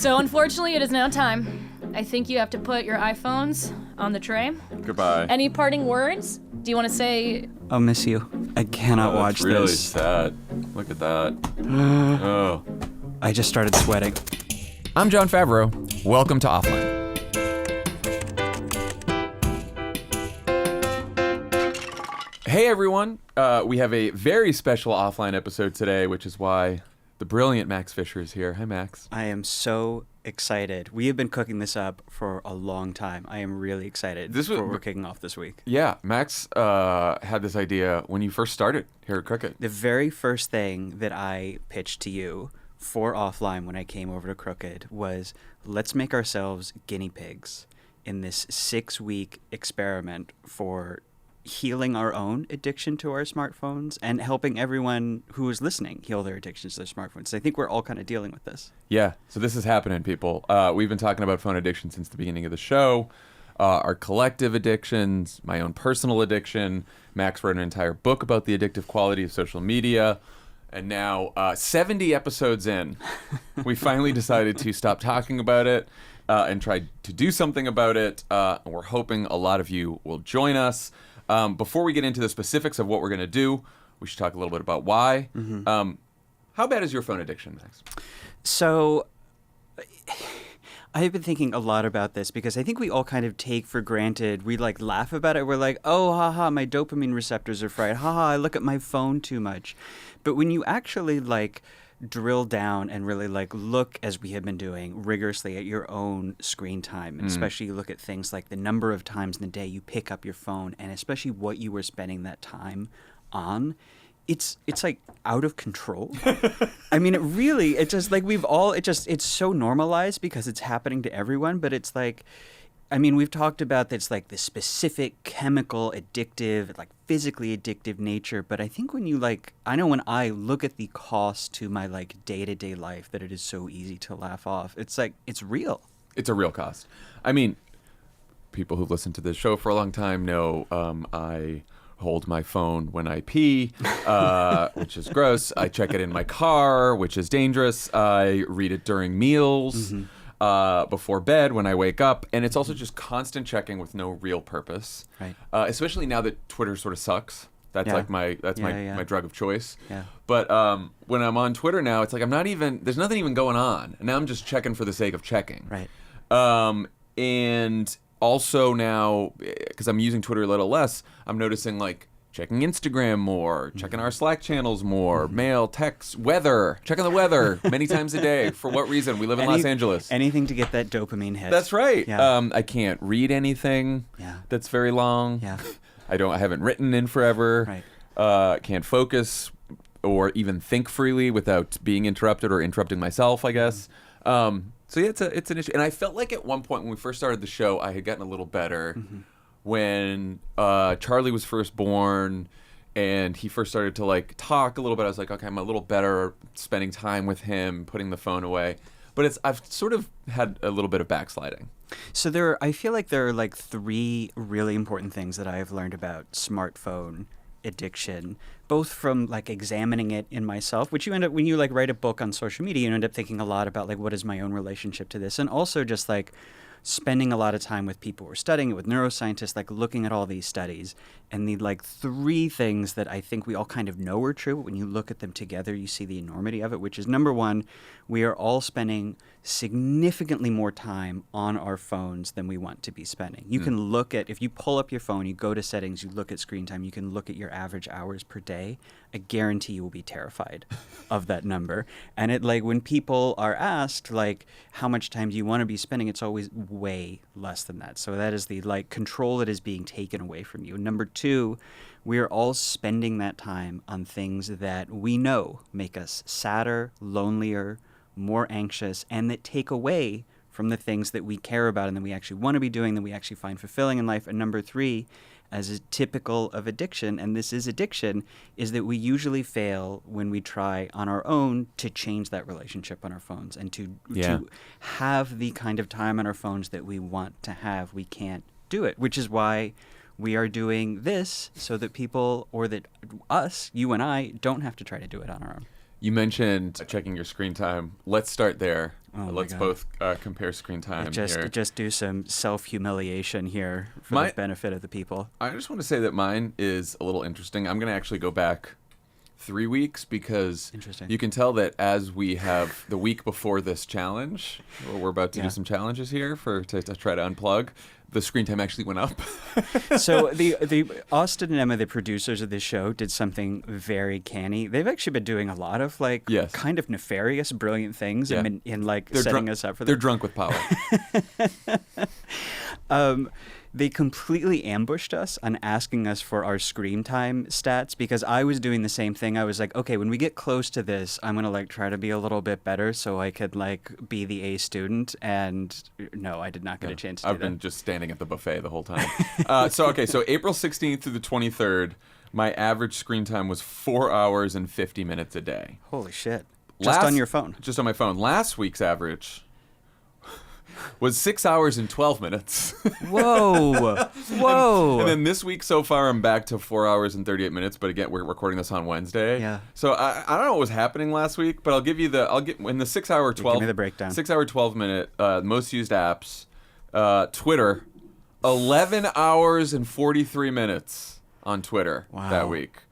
So unfortunately, it is now time. I think you have to put your iPhones on the tray. Goodbye. Any parting words? Do you want to say... I'll miss you. I cannot watch really this. Sad. Look at that. Oh. I just started sweating. I'm Jon Favreau. Welcome to Offline. Hey everyone. We have a very special offline episode today, which is why the brilliant Max Fisher is here. Hi, Max. I am so excited. We have been cooking this up for a long time. I am really excited for what we're kicking off this week. Yeah, Max had this idea when you first started here at Crooked. The very first thing that I pitched to you for Offline when I came over to Crooked was, let's make ourselves guinea pigs in this 6-week experiment for healing our own addiction to our smartphones and helping everyone who is listening heal their addictions to their smartphones. I think we're all kind of dealing with this. Yeah, so this is happening, people. We've been talking about phone addiction since the beginning of the show. Our collective addictions, my own personal addiction. Max wrote an entire book about the addictive quality of social media. And now, 70 episodes in, we finally decided to stop talking about it and try to do something about it. And we're hoping a lot of you will join us. Before we get into the specifics of what we're going to do, we should talk a little bit about why. Mm-hmm. How bad is your phone addiction, Max? So I've been thinking a lot about this because I think we all kind of take for granted. We laugh about it. We're like, oh, haha, my dopamine receptors are fried. Haha, I look at my phone too much. But when you actually drill down and really look, as we have been doing, rigorously at your own screen time, and especially you look at things like the number of times in the day you pick up your phone, and especially what you were spending that time on, it's out of control. I mean, it's just it's so normalized because it's happening to everyone, but it's we've talked about that's the specific chemical addictive, physically addictive nature. But I think when you I know when I look at the cost to my day-to-day life, that it is so easy to laugh off. It's it's real. It's a real cost. I mean, people who've listened to this show for a long time know I hold my phone when I pee, which is gross. I check it in my car, which is dangerous. I read it during meals. Mm-hmm. Before bed when I wake up, and it's also just constant checking with no real purpose. Right. Especially now that Twitter sort of sucks. That's my drug of choice. Yeah. But when I'm on Twitter now, it's there's nothing even going on, and now I'm just checking for the sake of checking. Right. And also now, because I'm using Twitter a little less, I'm noticing checking Instagram more, checking our Slack channels more, mail, text, weather, checking the weather many times a day. For what reason? We live in Los Angeles. Anything to get that dopamine hit. That's right. Yeah. I can't read anything that's very long. Yeah. I haven't written in forever. Right. Can't focus or even think freely without being interrupted or interrupting myself, I guess. So yeah, it's an issue. And I felt like at one point when we first started the show, I had gotten a little better. Mm-hmm. When Charlie was first born and he first started to talk a little bit, I was like, okay, I'm a little better spending time with him, putting the phone away. But I've sort of had a little bit of backsliding. So I feel like there are 3 really important things that I have learned about smartphone addiction, both from examining it in myself, which you end up, when you write a book on social media, you end up thinking a lot about what is my own relationship to this, and also just spending a lot of time with people who are studying it, with neuroscientists, looking at all these studies. And the 3 things that I think we all kind of know are true, but when you look at them together, you see the enormity of it, which is, number 1, we are all spending significantly more time on our phones than we want to be spending. You can look at, if you pull up your phone, you go to settings, you look at screen time, you can look at your average hours per day. I guarantee you will be terrified of that number. And when people are asked, how much time do you want to be spending, it's always way less than that. So that is the control that is being taken away from you. Number 2, we are all spending that time on things that we know make us sadder, lonelier, more anxious, and that take away from the things that we care about and that we actually want to be doing, that we actually find fulfilling in life. And number 3, as is typical of addiction, and this is addiction, is that we usually fail when we try on our own to change that relationship on our phones and to have the kind of time on our phones that we want to have. We can't do it, which is why we are doing this, so that people, or that us, you and I, don't have to try to do it on our own. You mentioned checking your screen time. Let's start there. Oh my Let's God. both compare screen time here. Just do some self-humiliation here for the benefit of the people. I just want to say that mine is a little interesting. I'm going to actually go back 3 weeks because Interesting. you can tell that as we have the week before this challenge, we're about to do some challenges here to try to unplug. The screen time actually went up. So the Austin and Emma, the producers of this show, did something very canny. They've actually been doing a lot of kind of nefarious, brilliant things in setting us up for They're this. drunk with power. They completely ambushed us on asking us for our screen time stats because I was doing the same thing. I was like, okay, when we get close to this, I'm going to try to be a little bit better so I could be the A student. And no, I did not get a chance to do I've been just standing at the buffet the whole time. So April 16th through the 23rd, my average screen time was 4 hours and 50 minutes a day. Holy shit. Just on your phone. Just on my phone. Last week's average was 6 hours and 12 minutes. Whoa. And then this week so far, I'm back to 4 hours and 38 minutes. But again, we're recording this on Wednesday. Yeah. So I don't know what was happening last week, but I'll get in the 6 hour 12. Give me the breakdown. 6 hour 12 minute most used apps. Twitter, 11 hours and 43 minutes on Twitter that week.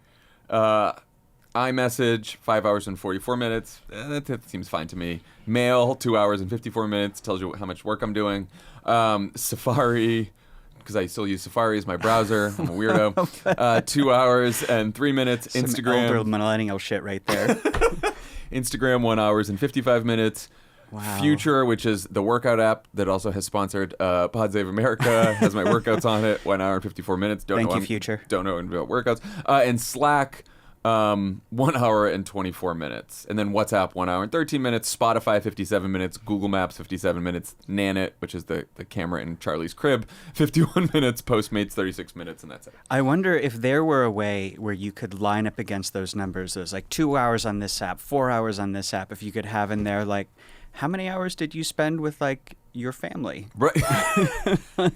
iMessage, 5 hours and 44 minutes. That seems fine to me. Mail, 2 hours and 54 minutes. Tells you how much work I'm doing. Safari, because I still use Safari as my browser. I'm a weirdo. 2 hours and 3 minutes. Some Instagram. older millennial shit right there. Instagram, 1 hours and 55 minutes. Wow. Future, which is the workout app that also has sponsored Pod Save America, has my workouts on it. 1 hour and 54 minutes. Thank you, Future. Don't know about workouts. And Slack, 1 hour and 24 minutes. And then WhatsApp, 1 hour and 13 minutes. Spotify, 57 minutes. Google Maps, 57 minutes. Nanit, which is the camera in Charlie's crib, 51 minutes. Postmates, 36 minutes. And that's it. I wonder if there were a way where you could line up against those numbers. There's 2 hours on this app, 4 hours on this app. If you could have in there, how many hours did you spend with your family? Right. How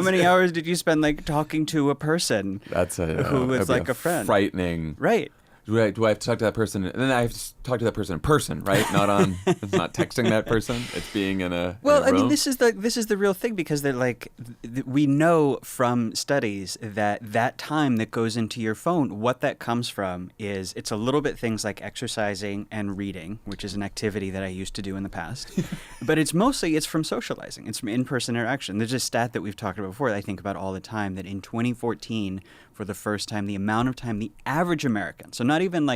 many hours did you spend talking to a person? That's who was a friend. Frightening. Right. Do I have to talk to that person? And then I have to talk to that person in person, right? Not on. It's not texting that person. It's being in a. Well, in a room. this is the real thing because they're we know from studies that time that goes into your phone, what that comes from is it's a little bit things like exercising and reading, which is an activity that I used to do in the past, but it's from socializing. It's from in-person interaction. There's a stat that we've talked about before that I think about all the time that in 2014. For the first time, the amount of time the average American, so not even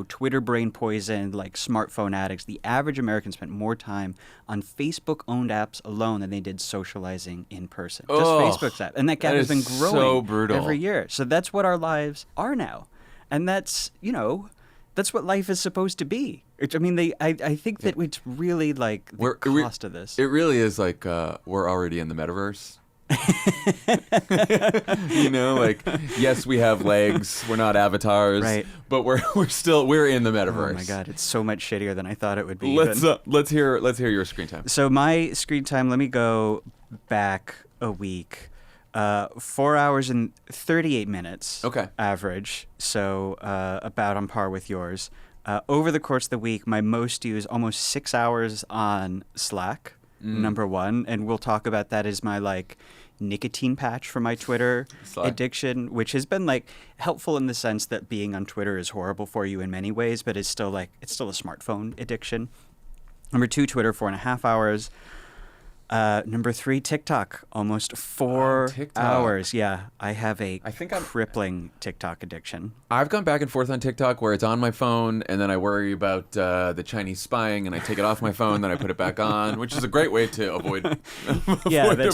Twitter brain poisoned, smartphone addicts, the average American spent more time on Facebook-owned apps alone than they did socializing in person. Just Facebook's app. And that gap has been growing so brutal. every year. So that's what our lives are now. And that's what life is supposed to be. I think that it's really the cost of this. It really is we're already in the metaverse. Yes, we have legs. We're not avatars, right? But we're in the metaverse. Oh my god, it's so much shittier than I thought it would be. Let's hear your screen time. So my screen time. Let me go back a week. 4 hours and 38 minutes. Okay. Average. So about on par with yours. Over the course of the week, my most used almost 6 hours on Slack. Number one, and we'll talk about that as my nicotine patch for my Twitter addiction, which has been helpful in the sense that being on Twitter is horrible for you in many ways, but it's still a smartphone addiction. Number two, Twitter, 4.5 hours. Number three, TikTok, almost 4 hours. Yeah, I have a crippling TikTok addiction. I've gone back and forth on TikTok where it's on my phone and then I worry about the Chinese spying and I take it off my phone, then I put it back on, which is a great way to avoid that's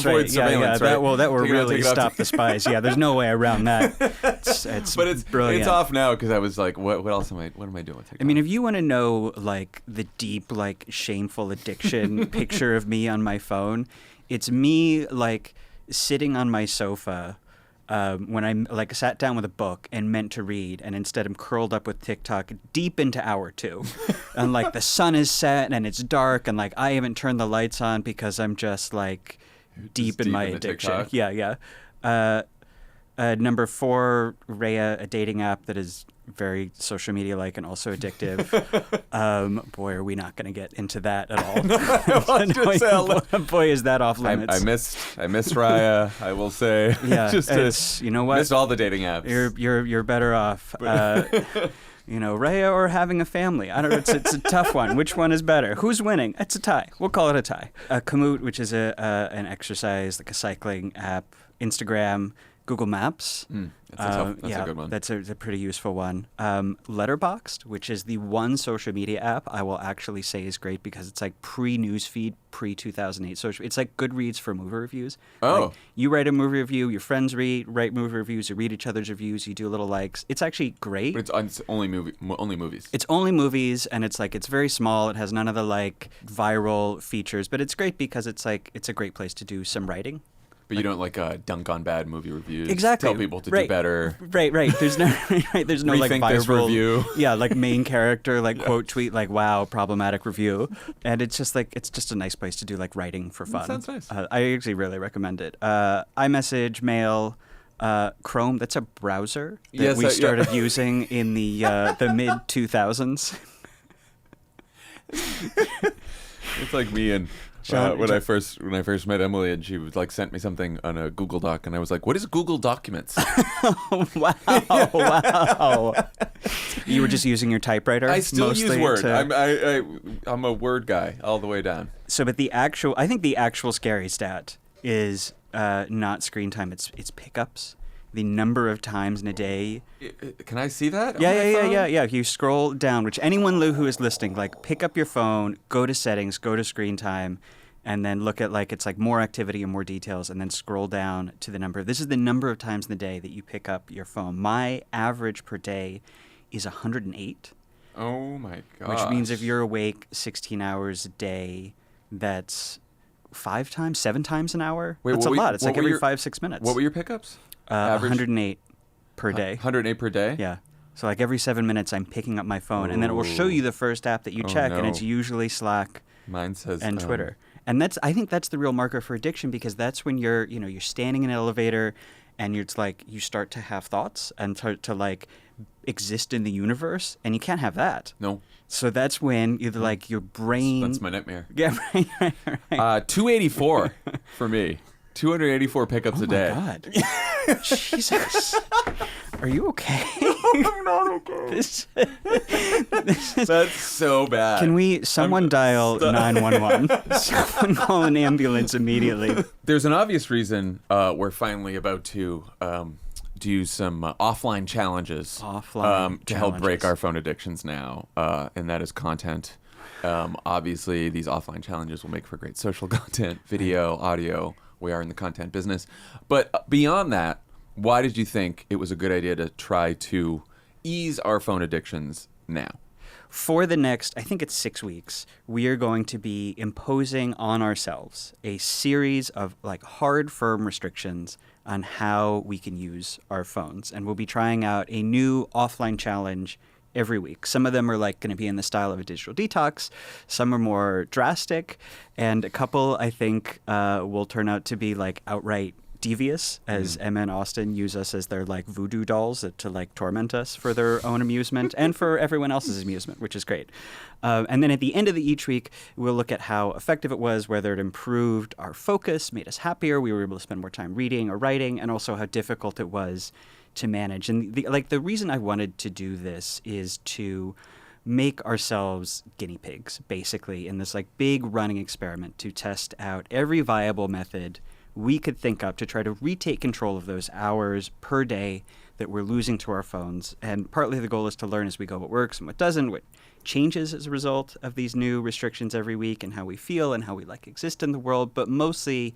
right. surveillance. Yeah. Right? That will really stop the spies. Yeah, there's no way around that. It's brilliant. It's off now because I was like, what else am I doing with TikTok? I mean, if you want to know the deep, shameful addiction picture of me on my phone, it's me sitting on my sofa when I'm sat down with a book and meant to read, and instead I'm curled up with TikTok deep into hour 2, and the sun is set and it's dark and I haven't turned the lights on because I'm just deep in my addiction. TikTok. Yeah. Number 4, Raya, a dating app that is very social media-like and also addictive. Boy, are we not going to get into that at all. Boy, is that off limits. I missed Raya, I will say. Yeah, you know what? Missed all the dating apps. You're better off. Raya or having a family. I don't know. It's a tough one. Which one is better? Who's winning? It's a tie. We'll call it a tie. Komoot, which is an exercise, like a cycling app. Instagram. Google Maps. That's a good one. That's a pretty useful one. Letterboxd, which is the one social media app I will actually say is great because it's like pre-newsfeed, pre-2008 social. It's like Goodreads for movie reviews. Oh. Like, you write a movie review, your friends write movie reviews, you read each other's reviews, you do little likes. It's actually great. But it's only movies. It's only movies, and it's very small. It has none of the like viral features, but it's great because it's a great place to do some writing. But you don't dunk on bad movie reviews. Exactly. Tell people to do better. Right. There's no like Rethink viral this review. Yeah, like main character quote tweet like wow problematic review, and it's just a nice place to do like writing for fun. That sounds nice. I actually really recommend it. iMessage, Mail, Chrome. That's a browser that we started using in the mid 2000s. It's like me and. When I first met Emily and she sent me something on a Google Doc and I was like, "What is Google Documents?" Wow! You were just using your typewriter. I still use Word. I'm a Word guy all the way down. So, but I think the actual scary stat is not screen time. It's pickups. The number of times in a day. Can I see that? Yeah. You scroll down, which anyone who is listening, pick up your phone, go to settings, go to screen time, and then look at it's more activity and more details, and then scroll down to the number. This is the number of times in the day that you pick up your phone. My average per day is 108. Oh my gosh. Which means if you're awake 16 hours a day, that's 7 times an hour. Wait, that's a lot. It's every 5-6 minutes. What were your pickups? 108 per day. 108 per day? Yeah. So every 7 minutes I'm picking up my phone, and then it will show you the first app that you check, and it's usually Slack. Mine says and Twitter. And I think that's the real marker for addiction, because that's when you're standing in an elevator and you start to have thoughts and to exist in the universe, and you can't have that. No. So that's when your brain. That's my nightmare. Yeah, right. 284 for me. 284 pickups a day. Oh my God. Jesus. Are you okay? I'm not okay. That's so bad. Can someone dial 911? Someone call an ambulance immediately. There's an obvious reason we're finally about to do some offline challenges. To help break our phone addictions now, and that is content. Obviously, these offline challenges will make for great social content, video, audio. We are in the content business. But beyond that, why did you think it was a good idea to try to ease our phone addictions now? For the next, I think it's 6 weeks, we are going to be imposing on ourselves a series of hard, firm restrictions on how we can use our phones. And we'll be trying out a new offline challenge every week. Some of them are going to be in the style of a digital detox. Some are more drastic. And a couple, I think, will turn out to be outright devious, as Emma and Austin use us as their voodoo dolls to torment us for their own amusement and for everyone else's amusement, which is great. And then at the end of each week, we'll look at how effective it was, whether it improved our focus, made us happier, we were able to spend more time reading or writing, and also how difficult it was to manage. And the reason I wanted to do this is to make ourselves guinea pigs, basically, in this big running experiment to test out every viable method we could think up to try to retake control of those hours per day that we're losing to our phones. And partly the goal is to learn as we go what works and what doesn't, what changes as a result of these new restrictions every week, and how we feel and how we exist in the world. But mostly,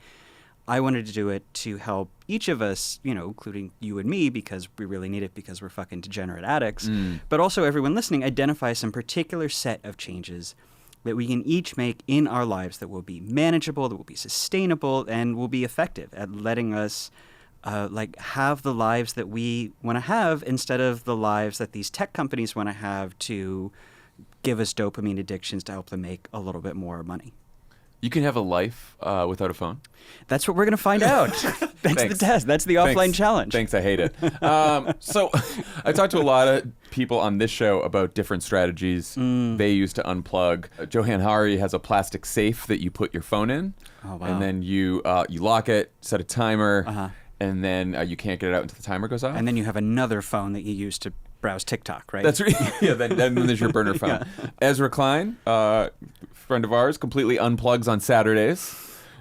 I wanted to do it to help each of us, including you and me, because we really need it because we're fucking degenerate addicts, but also everyone listening, identify some particular set of changes that we can each make in our lives that will be manageable, that will be sustainable, and will be effective at letting us have the lives that we want to have, instead of the lives that these tech companies want to have to give us dopamine addictions to help them make a little bit more money. You can have a life without a phone? That's what we're going to find out. That's the test. That's the offline challenge. Thanks, I hate it. So I talked to a lot of people on this show about different strategies they use to unplug. Johan Hari has a plastic safe that you put your phone in, and then you lock it, set a timer, and then you can't get it out until the timer goes off. And then you have another phone that you use to browse TikTok, right? That's right. Yeah, then there's your burner phone. Ezra Klein, friend of ours, completely unplugs on Saturdays.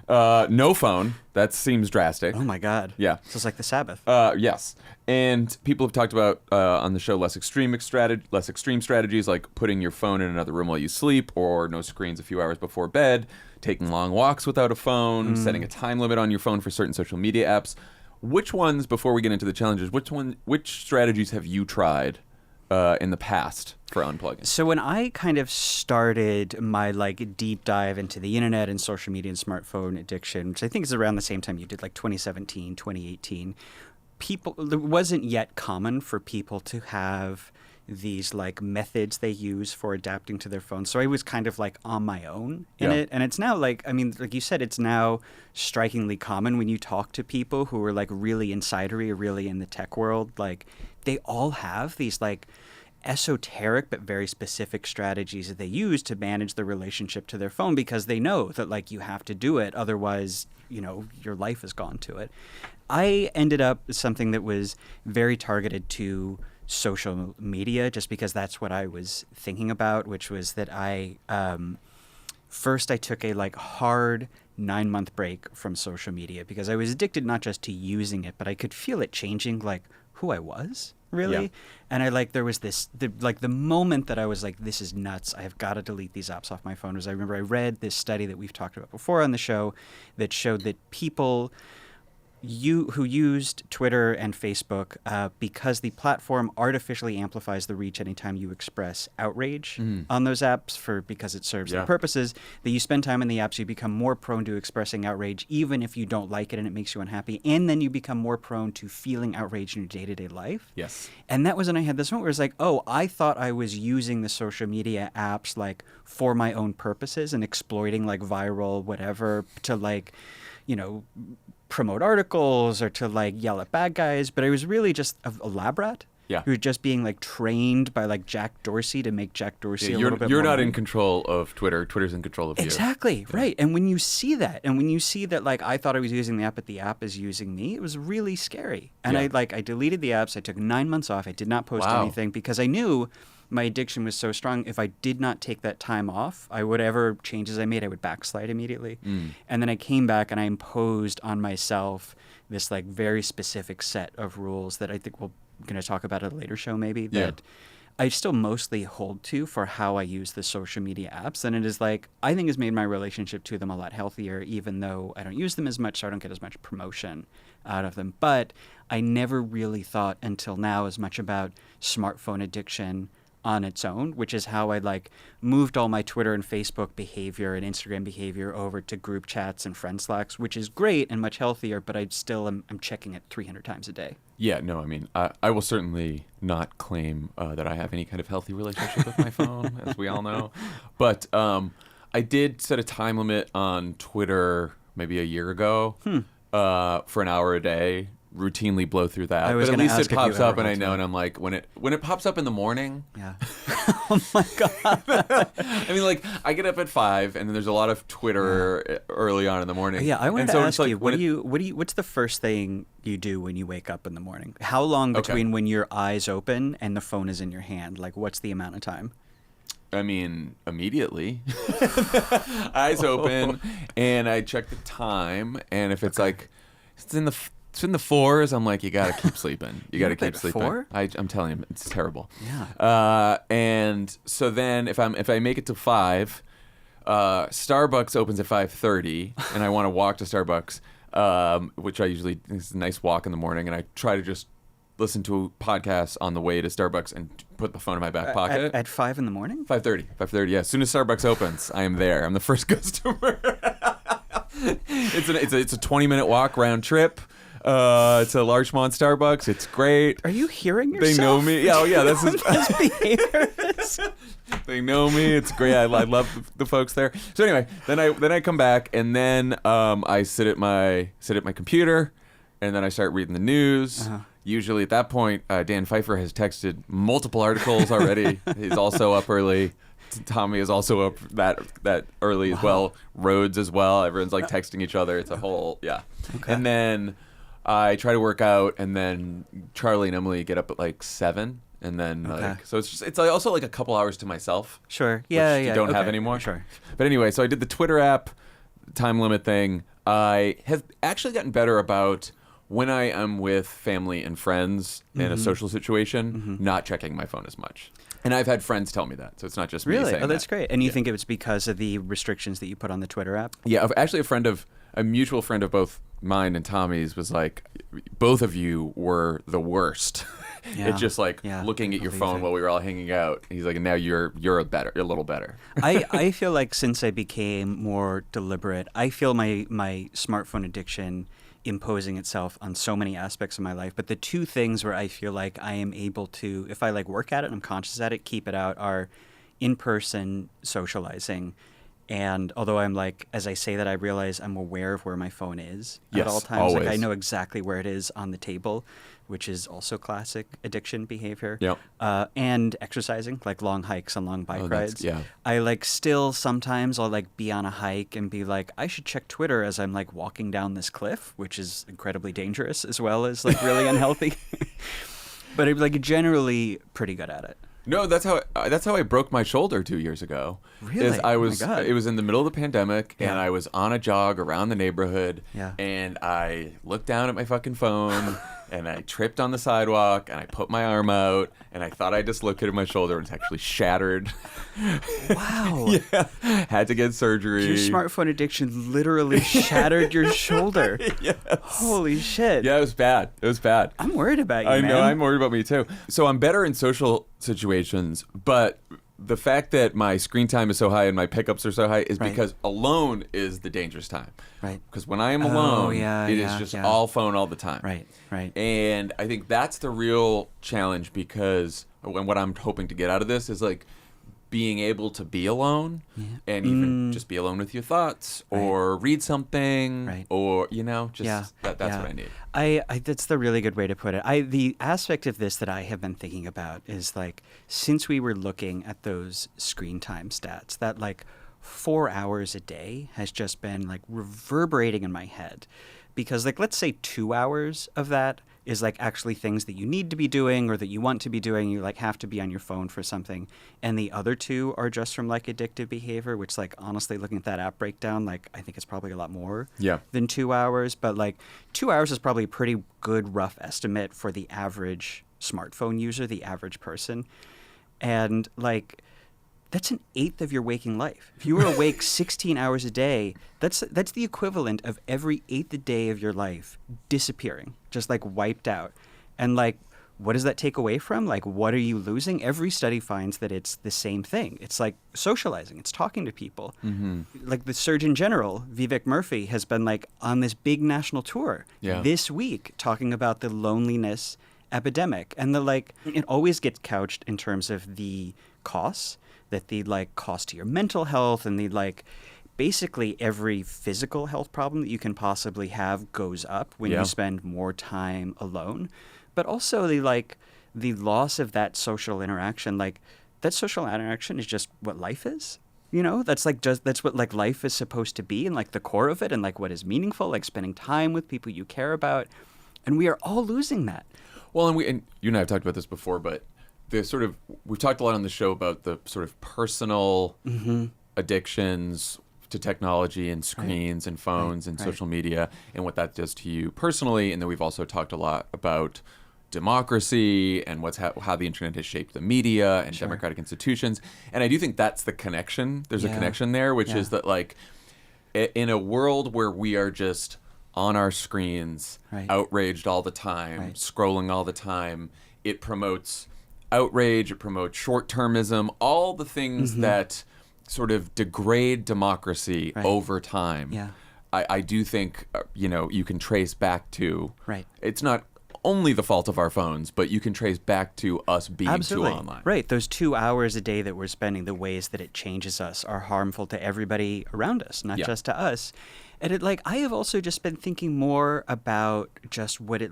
No phone. That seems drastic. Oh my God. Yeah. So it's like the Sabbath. Yes. And people have talked about on the show less extreme strategies like putting your phone in another room while you sleep, or no screens a few hours before bed, taking long walks without a phone, setting a time limit on your phone for certain social media apps. Which ones, before we get into the challenges, which strategies have you tried in the past for unplugging? So when I kind of started my deep dive into the internet and social media and smartphone addiction, which I think is around the same time you did, like 2017, 2018, it wasn't yet common for people to have these methods they use for adapting to their phones. So I was kind of on my own in it. And it's now like you said, it's now strikingly common when you talk to people who are really insidery or really in the tech world. They all have these esoteric but very specific strategies that they use to manage the relationship to their phone, because they know that you have to do it. Otherwise, your life is gone to it. I ended up something that was very targeted to social media, just because that's what I was thinking about, which was that first I took a hard 9-month break from social media, because I was addicted not just to using it, but I could feel it changing who I was, really. Yeah. And there was the moment that I was this is nuts, I have got to delete these apps off my phone, was I remember I read this study that we've talked about before on the show that showed that people who used Twitter and Facebook, because the platform artificially amplifies the reach anytime you express outrage on those apps because it serves the purposes, that you spend time in the apps, you become more prone to expressing outrage even if you don't like it and it makes you unhappy, and then you become more prone to feeling outrage in your day-to-day life. Yes. And that was when I had this moment where it was I thought I was using the social media apps for my own purposes and exploiting viral whatever to promote articles or to yell at bad guys, but I was really just a lab rat. Yeah. Who was just being trained by Jack Dorsey to make Jack Dorsey a little bit more. You're not in control of Twitter. Twitter's in control of you. Exactly. Yeah. Right. And when you see that, I thought I was using the app, but the app is using me, it was really scary. And I deleted the apps. I took 9 months off. I did not post anything because I knew my addiction was so strong. If I did not take that time off, whatever changes I made, I would backslide immediately. And then I came back and I imposed on myself this very specific set of rules that I think we're going to talk about at a later show maybe, that I still mostly hold to for how I use the social media apps. And it is I think has made my relationship to them a lot healthier, even though I don't use them as much, so I don't get as much promotion out of them. But I never really thought until now as much about smartphone addiction on its own, which is how I moved all my Twitter and Facebook behavior and Instagram behavior over to group chats and friend slacks, which is great and much healthier, but I still am checking it 300 times a day. Yeah, no, I will certainly not claim that I have any kind of healthy relationship with my phone, as we all know. But I did set a time limit on Twitter maybe a year ago for an hour a day. Routinely blow through that, but at least it pops up, and I know, and I'm when it pops up in the morning. Yeah. Oh my God. I get up at 5, and then there's a lot of Twitter early on in the morning. Yeah, I wanted to ask you, what's the first thing you do when you wake up in the morning? How long between when your eyes open and the phone is in your hand? What's the amount of time? Immediately. Eyes open, and I check the time, and if it's it's in the 4s, I'm you gotta keep sleeping. You gotta keep sleeping. 4? I'm telling you, it's terrible. Yeah. And so then if I make it to 5, Starbucks opens at 5:30, and I want to walk to Starbucks, which I usually it's a nice walk in the morning, and I try to just listen to podcasts on the way to Starbucks and put the phone in my back pocket. At 5 in the morning? 5:30. Yeah. As soon as Starbucks opens, I am there. I'm the first customer. It's a 20-minute walk round trip. It's a Larchmont Starbucks. It's great. Are you hearing yourself? They know me. Yeah, oh yeah. This is behaviors. They know me. It's great. I love the folks there. So anyway, then I come back, and then I sit at my computer, and then I start reading the news. Usually at that point, Dan Pfeiffer has texted multiple articles already. He's also up early. Tommy is also up that early as well. Rhodes as well. Everyone's like texting each other. It's a whole Okay. And then I try to work out, and then Charlie and Emily get up at like 7, and then so it's also like a couple hours to myself. Sure. Which Yeah. you don't have anymore. Sure. But anyway, so I did the Twitter app time limit thing. I have actually gotten better about when I am with family and friends in a social situation, not checking my phone as much. And I've had friends tell me that, so it's not just me saying that's that. great. And you think it was because of the restrictions that you put on the Twitter app? Yeah, actually a mutual friend of both mine and Tommy's was like, both of you were the worst. It's just like looking at your phone while we were all hanging out. He's like, now you're a little better. I feel like since I became more deliberate, I feel my smartphone addiction imposing itself on so many aspects of my life. But the two things where I feel like I am able to, if I like work at it and I'm conscious at it, keep it out, are in-person socializing. And although I'm like, as I say that, I realize I'm aware of where my phone is at all times. Always. Like I know exactly where it is on the table, which is also classic addiction behavior. Yep. And exercising, like long hikes and long bike rides. Yeah. I like still sometimes I'll like be on a hike and be like, I should check Twitter as I'm like walking down this cliff, which is incredibly dangerous as well as like really unhealthy. But I'm like generally pretty good at it. No, that's how I broke my shoulder 2 years ago. Really? I Oh was my God. It was in the middle of the pandemic, and I was on a jog around the neighborhood, and I looked down at my fucking phone, and I tripped on the sidewalk, and I put my arm out, and I thought I dislocated my shoulder, and it's actually shattered. Wow. Had to get surgery. Your smartphone addiction literally shattered your shoulder. Yes. Holy shit. Yeah, it was bad. I'm worried about you, I man. know, I'm worried about me too. So I'm better in social situations, but the fact that my screen time is so high and my pickups are so high is because alone is the dangerous time. Right. Because when I am alone, it is just all phone all the time. Right. And I think that's the real challenge, because what I'm hoping to get out of this is like being able to be alone and even just be alone with your thoughts or read something or, that's what I need. I that's the really good way to put it. The aspect of this that I have been thinking about is like, since we were looking at those screen time stats, that like 4 hours a day has just been like reverberating in my head. Because like, let's say 2 hours of that is like actually things that you need to be doing or that you want to be doing. You like have to be on your phone for something. And the other 2 are just from like addictive behavior, which like honestly looking at that app breakdown, like I think it's probably a lot more than 2 hours. But like 2 hours is probably a pretty good rough estimate for the average smartphone user, the average person. And like, that's an eighth of your waking life. If you were awake 16 hours a day, that's the equivalent of every eighth a day of your life disappearing, just like wiped out. And like, what does that take away from? Like, what are you losing? Every study finds that it's the same thing. It's like socializing. It's talking to people. Like the Surgeon General, Vivek Murthy, has been like on this big national tour this week talking about the loneliness epidemic. And the like, it always gets couched in terms of the costs, that the like cost to your mental health and the like basically every physical health problem that you can possibly have goes up when you spend more time alone. But also the loss of that social interaction, like that social interaction is just what life is. That's like that's what like life is supposed to be, and like the core of it, and like what is meaningful, like spending time with people you care about. And we are all losing that. Well, and you and I have talked about this before, but we've talked a lot on the show about the sort of personal addictions to technology and screens and phones and social media and what that does to you personally. And then we've also talked a lot about democracy and how the internet has shaped the media and democratic institutions. And I do think that's the connection. There's a connection there, which is that like in a world where we are just on our screens, outraged all the time, scrolling all the time, it promotes outrage, it promotes short-termism, all the things that sort of degrade democracy over time. I do think, you can trace back to, it's not only the fault of our phones, but you can trace back to us being Absolutely. too online. Right. Those 2 hours a day that we're spending, the ways that it changes us are harmful to everybody around us, not just to us. And I have also just been thinking more about just what it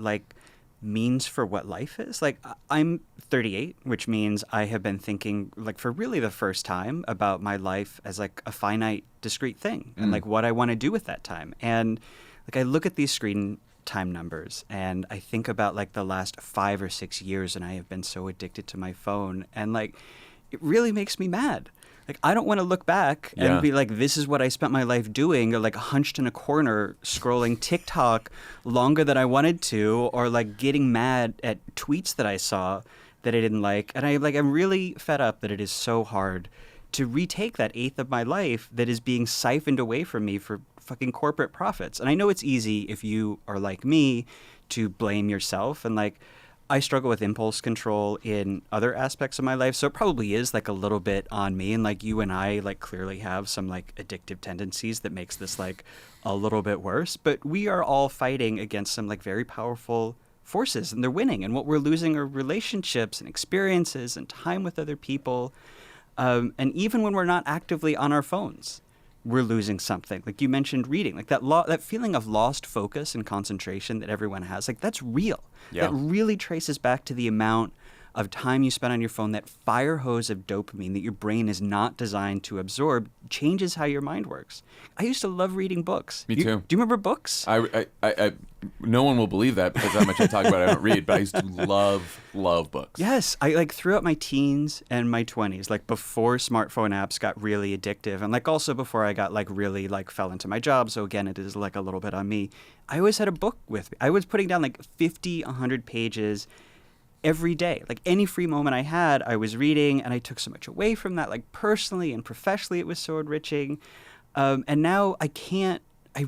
means for what life is. I'm 38, which means I have been thinking for really the first time about my life as a finite, discrete thing and what I want to do with that time. And I look at these screen time numbers and I think about the last 5 or 6 years, and I have been so addicted to my phone, and it really makes me mad. I don't want to look back and be this is what I spent my life doing, or hunched in a corner scrolling TikTok longer than I wanted to, or getting mad at tweets that I saw that I didn't like. And I'm really fed up that it is so hard to retake that eighth of my life that is being siphoned away from me for fucking corporate profits. And I know it's easy if you are like me to blame yourself, and I struggle with impulse control in other aspects of my life, so it probably is a little bit on me, and you and I clearly have some addictive tendencies that makes this a little bit worse, but we are all fighting against some very powerful forces, and they're winning, and what we're losing are relationships and experiences and time with other people, and even when we're not actively on our phones, we're losing something. You mentioned reading, that feeling of lost focus and concentration that everyone has, that's real. Yeah. That really traces back to the amount of time you spend on your phone. That fire hose of dopamine that your brain is not designed to absorb changes how your mind works. I used to love reading books. Me too. Do you remember books? I no one will believe that because how much I talk about it, I don't read, but I used to love books. Yes, I throughout my teens and my 20s, before smartphone apps got really addictive, and also before I got really fell into my job. So again, it is a little bit on me. I always had a book with me. I was putting down 50, 100 pages every day. Any free moment I had, I was reading, and I took so much away from that. Personally and professionally, it was so enriching. And now I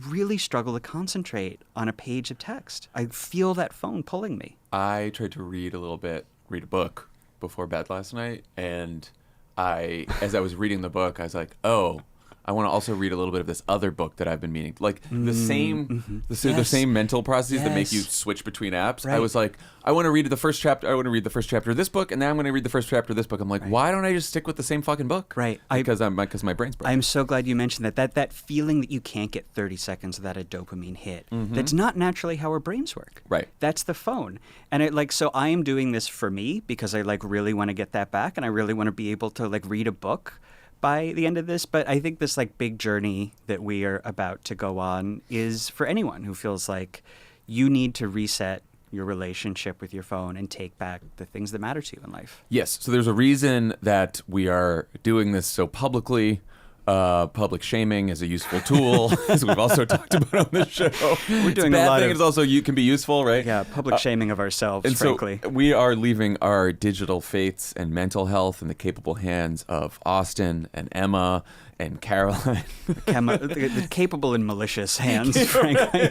really struggle to concentrate on a page of text. I feel that phone pulling me. I tried to read a book before bed last night, and as I was reading the book, I was like, oh, I want to also read a little bit of this other book that I've been meaning. The same mental processes that make you switch between apps. Right. I was like, I want to read the first chapter. I want to read the first chapter of this book, and then I'm going to read the first chapter of this book. I'm like, why don't I just stick with the same fucking book? Right. Because my brain's broken. I'm so glad you mentioned that feeling that you can't get 30 seconds without a dopamine hit. That's not naturally how our brains work. Right. That's the phone. And so I am doing this for me because I really want to get that back, and I really want to be able to read a book by the end of this. But I think this big journey that we are about to go on is for anyone who feels like you need to reset your relationship with your phone and take back the things that matter to you in life. Yes. So there's a reason that we are doing this so publicly. Public shaming is a useful tool, as we've also talked about on this show. We're doing a a lot thing. of... It's also can be useful, right? Yeah, public shaming of ourselves, and frankly. So we are leaving our digital fates and mental health in the capable hands of Austin and Emma and Caroline. The capable and malicious hands, frankly.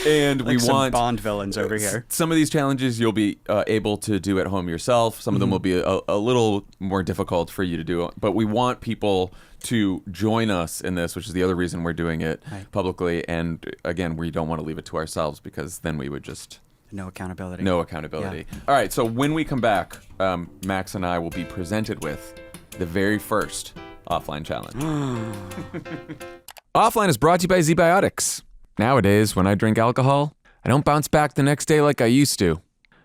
And we some want Bond villains over here. Some of these challenges you'll be able to do at home yourself. Some of them will be a little more difficult for you to do. But we want people to join us in this, which is the other reason we're doing it publicly. And again, we don't want to leave it to ourselves because then we would just... No accountability. Yeah. All right, so when we come back, Max and I will be presented with the very first offline challenge. Offline is brought to you by Z-Biotics. Nowadays, when I drink alcohol, I don't bounce back the next day like I used to.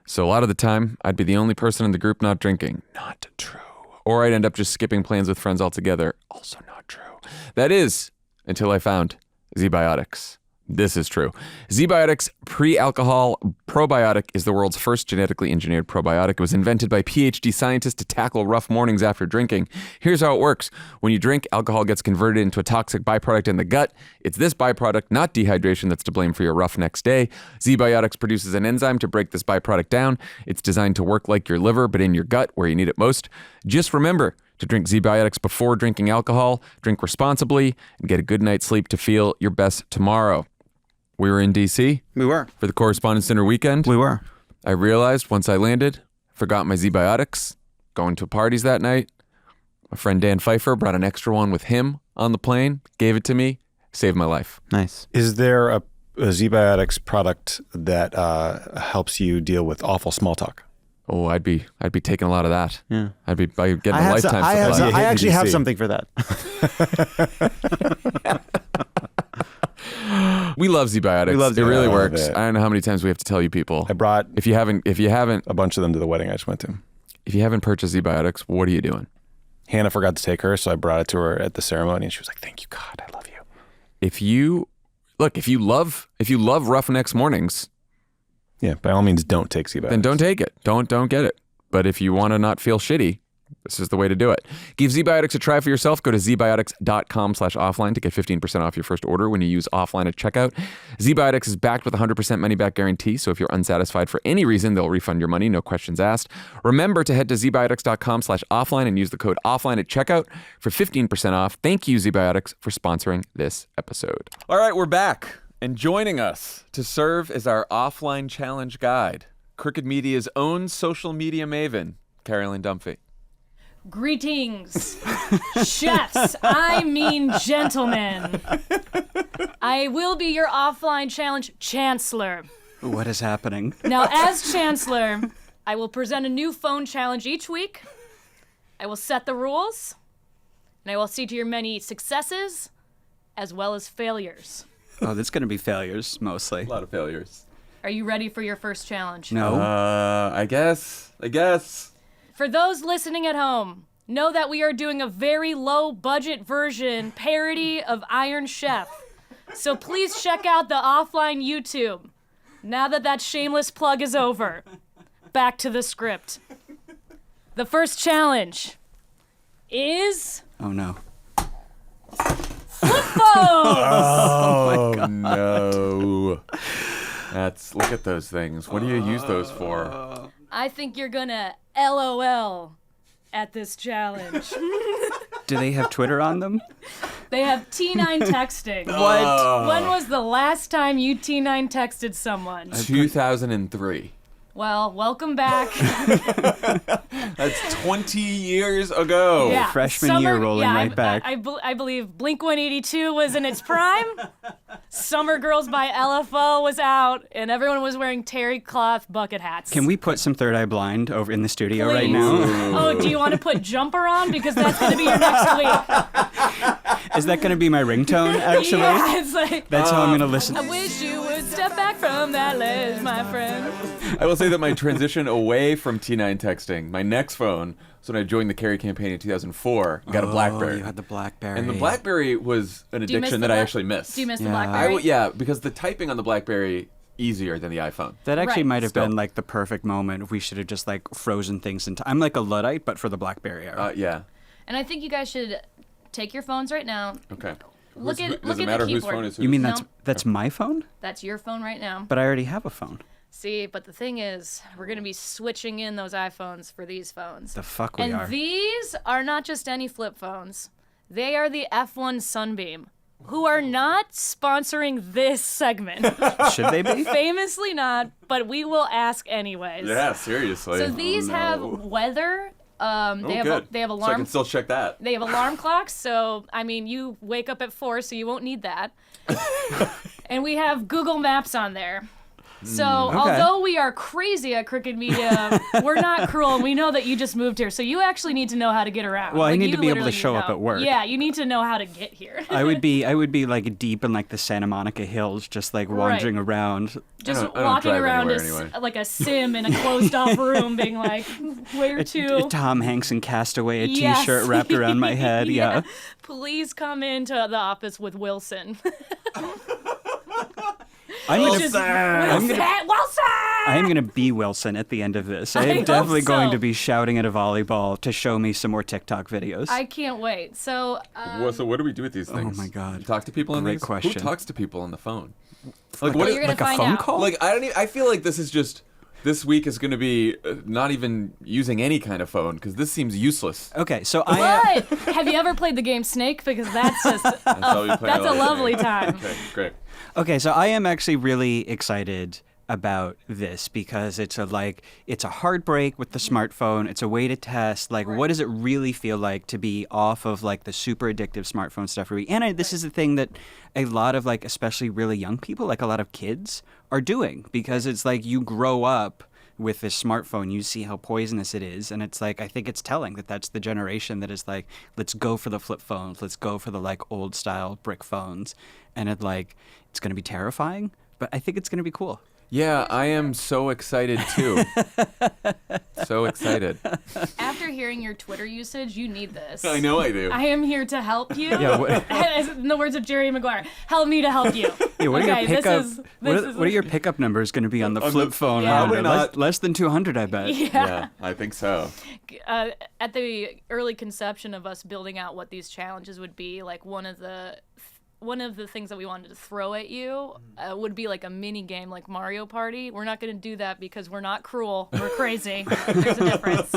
So a lot of the time, I'd be the only person in the group not drinking. Not true. Or I'd end up just skipping plans with friends altogether. Also not true. That is, until I found Z-Biotics. This is true. Z-Biotics Pre-Alcohol Probiotic is the world's first genetically engineered probiotic. It was invented by PhD scientists to tackle rough mornings after drinking. Here's how it works. When you drink, alcohol gets converted into a toxic byproduct in the gut. It's this byproduct, not dehydration, that's to blame for your rough next day. Z-Biotics produces an enzyme to break this byproduct down. It's designed to work like your liver, but in your gut where you need it most. Just remember to drink Z-Biotics before drinking alcohol. Drink responsibly and get a good night's sleep to feel your best tomorrow. We were in D.C. We were. For the Correspondence Dinner weekend. We were. I realized once I landed, forgot my Z-Biotics. Going to parties that night. My friend Dan Pfeiffer brought an extra one with him on the plane, gave it to me, saved my life. Nice. Is there a a ZBiotics product that helps you deal with awful small talk. Oh, I'd be taking a lot of that. Yeah. I'd be getting a lifetime supply. Hit I in actually have DC. something for that. We love ZBiotics. We love it really ZBiotics. works. I love it. I don't know how many times we have to tell you people. I brought If you haven't a bunch of them to the wedding I just went to. purchased ZBiotics, what are you doing? Hannah forgot to take her, so I brought it to her at the ceremony, and she was like, "Thank you, God, I love you." If you love Roughnecks mornings, Yeah, by all means, don't take ZBiotics. then don't take it. Don't get it. But if you want to not feel shitty, this is the way to do it. Give ZBiotics a try for yourself. Go to zbiotics.com/offline to get 15% off your first order when you use offline at checkout. ZBiotics is backed with a 100% money-back guarantee, so if you're unsatisfied for any reason, they'll refund your money, no questions asked. Remember to head to zbiotics.com/offline and use the code offline at checkout for 15% off. Thank you, ZBiotics, for sponsoring this episode. All right, we're back. And joining us to serve as our offline challenge guide, Crooked Media's own social media maven, Carolyn Dunphy. Greetings, chefs, I mean gentlemen. I will be your offline challenge chancellor. What is happening? Now, as chancellor, I will present a new phone challenge each week. I will set the rules, and I will see to your many successes as well as failures. Oh, that's going to be failures, mostly. A lot of failures. Are you ready for your first challenge? No. I guess. For those listening at home, know that we are doing a very low-budget version parody of Iron Chef. So please check out the offline YouTube. Now that shameless plug is over, back to the script. The first challenge is Oh, no. flip phones. Oh no. Look at those things. What do you use those for? I think you're gonna LOL at this challenge. Do they have Twitter on them? They have T9 texting. What? When was the last time you T9 texted someone? 2003. Well, welcome back. That's 20 years ago. Yeah, freshman year rolling right back. I believe Blink-182 was in its prime. Summer Girls by LFO was out, and everyone was wearing terry cloth bucket hats. Can we put some Third Eye Blind over in the studio right Please. now? Oh, do you want to put Jumper on? Because that's going to be your next week. Is that going to be my ringtone, actually? Yeah, it's like, That's how I'm going to listen. I wish you would step back from that ledge, my friend. I will say that my transition away from T9 texting, my next phone, so when I joined the Carry campaign in 2004, got a BlackBerry. You had the BlackBerry. And the BlackBerry was an Do you miss addiction the that I Black- actually missed. Do you miss the Yeah. BlackBerry? Yeah, because the typing on the BlackBerry easier than the iPhone. That actually Right. might have Still. been like the perfect moment. We should have just like frozen things into. I'm like a Luddite, but for the BlackBerry era. Yeah. And I think you guys should take your phones right now. Okay. Look Does at it the matter whose keyboard. phone is whose? You mean No. that's my phone? That's your phone right now. But I already have a phone. See, but the thing is, we're going to be switching in those iPhones for these phones. The fuck we And are. these are not just any flip phones. They are the F1 Sunbeam, who are not sponsoring this segment. Should they be? Famously not, but we will ask anyways. Yeah, seriously. So these have weather. They have good. they have So I alarm. can still check that. They have alarm clocks, so I mean, you wake up at 4, so you won't need that. And we have Google Maps on there. So although we are crazy at Crooked Media, we're not cruel, and we know that you just moved here, so you actually need to know how to get around. Well, I need you to be able to literally show up know. at work. Yeah, you need to know how to get here. I would be like deep in like the Santa Monica hills, just like wandering around. Just I don't walking drive around anywhere anyway. like a sim in a closed-off room, being like, "Where to?" Tom Hanks and Castaway, a Yes. T-shirt wrapped around my head. Yeah. Please come into the office with Wilson. I'm Which gonna, is gonna- Wilson! I am gonna be Wilson at the end of this. I I am hope definitely going so. to be shouting at a volleyball to show me some more TikTok videos. I can't wait. So, So what do we do with these things? my God. You talk to people on Great these? question. Who talks to people on the phone? well, Like what? you're gonna like a find phone out. call? Like I don't. I feel like this is just. This week is going to be not even using any kind of phone because this seems useless. Okay, so I. But have you ever played the game Snake? Because that's just That's, all we play that's a all the lovely time. time. Okay, great. Okay, so I am actually really excited about this because it's a heartbreak with the smartphone. It's a way to test what does it really feel like to be off of the super addictive smartphone stuff for a week. And this is the thing that a lot of especially really young people, a lot of kids are doing, because it's you grow up with this smartphone, you see how poisonous it is, and it's I think it's telling that that's the generation that is let's go for the flip phones, let's go for the old style brick phones, and it's going to be terrifying, but I think it's going to be cool. Yeah, I am so excited too. So excited. After hearing your Twitter usage, you need this. I know I do. I am here to help you. Yeah, In the words of Jerry Maguire, help me to help you. Yeah, what Okay, are your pickup? this What are your pickup numbers going to be on the flip phone? Yeah. Rounder? Probably not. Less than 200, I bet. Yeah, I think so. At the early conception of us building out what these challenges would be, one of the things that we wanted to throw at you would be a mini game like Mario Party. We're not going to do that because we're not cruel. We're crazy. There's a difference.